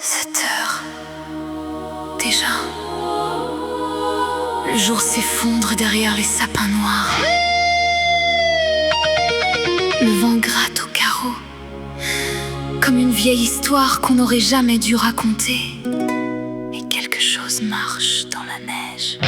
7 heures. Déjà. Le jour s'effondre derrière les sapins noirs. Le vent gratte au carreau, comme une vieille histoire qu'on n'aurait jamais dû raconter. Et quelque chose marche dans la neige.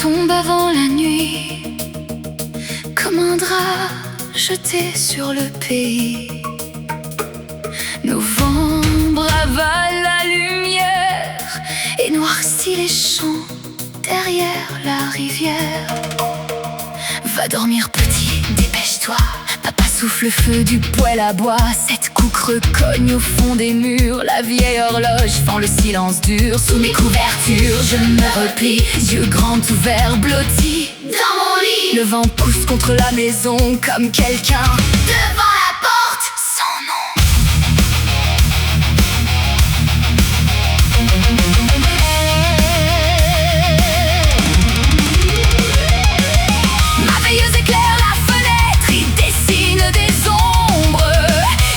Tombe avant la nuit, comme un drap jeté sur le pays. Novembre avale la lumière et noircit les champs derrière la rivière. Va dormir petit, dépêche-toi. Papa souffle le feu du poêle à bois. 7 coups creux cognent au fond des murs. La vieille horloge fend le silence dur. Sous mes couvertures, je me replie, yeux grands ouverts, blottis dans mon lit. Le vent pousse contre la maison comme quelqu'un devant la porte sans nom. Ma veilleuse éclaire la fenêtre, il dessine des ombres.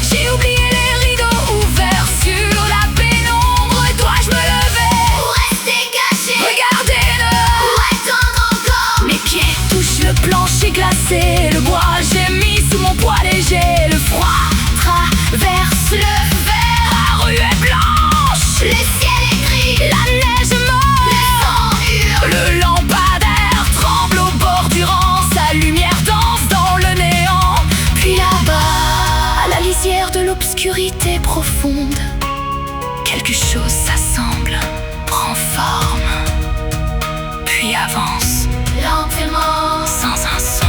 J'ai oublié les rideaux ouverts sur la pénombre. Dois-je me lever ou rester caché? Regarder dehors ou attendre encore? Mes pieds touchent le plancher glacé. Le bois gémit sous mon poids léger. Le froid traverse le verre. La rue est blanche, le ciel est gris, la neige molle, le sang hurle. Le lampadaire tremble au bord du rang. Sa lumière danse dans le néant. Puis là-bas, à la lisière de l'obscurité profonde, quelque chose s'assemble, prend forme, puis avance lentement, sans un son.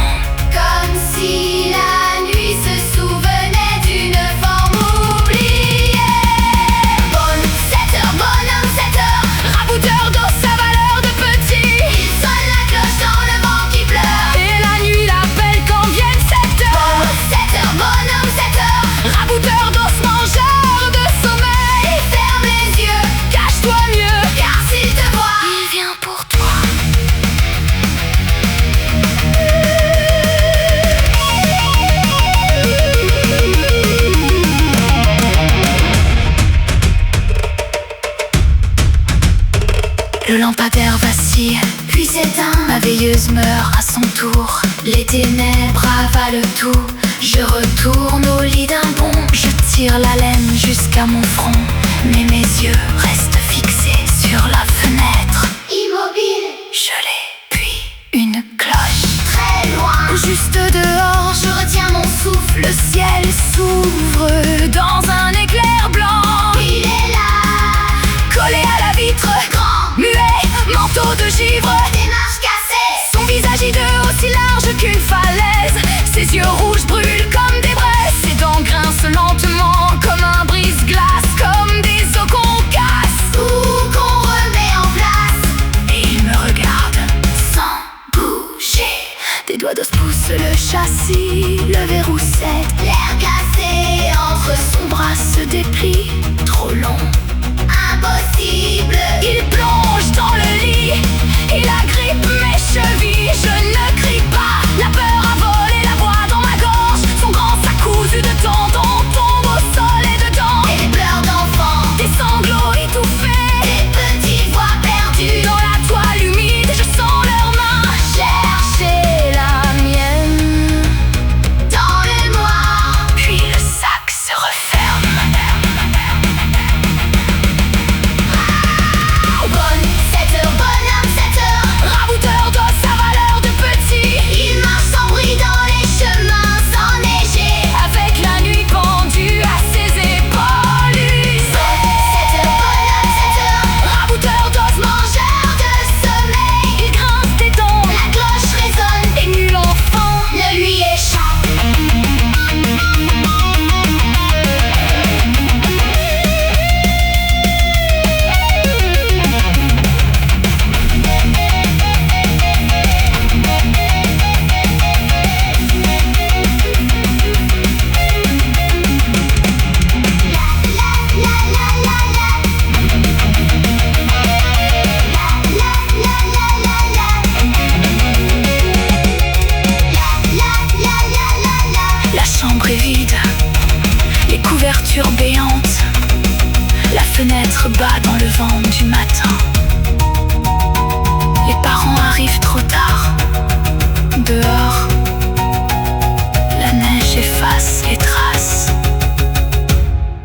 Comme si la nuit se souvenait d'une forme oubliée. Bonne 7 heures, bonhomme 7 heures, rabouteur d'os à valeur de petit. Il sonne la cloche dans le vent qui pleure, et la nuit l'appelle quand viennent 7 heures. Bonne 7 heures, bonhomme 7 heures, rabouteur d'os, mangeur de sommeil. Ferme les yeux, cache-toi mieux, car s'il te voit, il vient pour toi. Le lampadaire vacille, puis s'éteint. Ma veilleuse meurt à son tour. Les ténèbres avalent tout. Je retourne au lit d'un bond. Je tire la laine jusqu'à mon front, mais mes yeux restent fixés sur la fenêtre. Immobile, gelé, puis une cloche. Très loin, juste dehors, je retiens mon souffle. Le ciel s'ouvre dans un éclair blanc. Il est là, collé à la vitre, grand, muet, manteau de givre, démarche cassée. Son visage hideux aussi large qu'une falaise. Ses yeux rouges brûlent comme des braises. Ses dents grincent lentement comme un brise-glace, comme des os qu'on casse ou qu'on remet en place. Et il me regarde sans bouger. Des doigts d'os poussent le châssis, le verrou cède. L'air glacé entre son bras se déplie. Trop long, impossible. Il plonge dans le lit, il agrippe mes chevilles. Je ne crie pas, la peur a volé la voix dans ma gorge. Son grand sac cousu de tendons tombe au sol et dedans. Et des pleurs d'enfants, des sanglots étouffés, des petites voix perdues dans la toile humide. Je sens leurs mains chercher la mienne dans le noir bas dans le vent du matin. Les parents arrivent trop tard. Dehors, la neige efface les traces.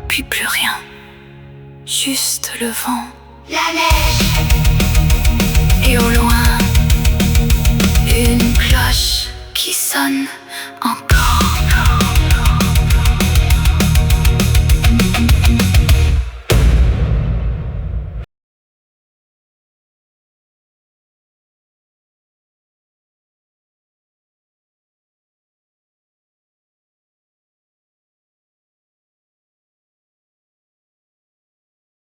Puis plus rien, juste le vent, la neige. Et au loin, une cloche qui sonne.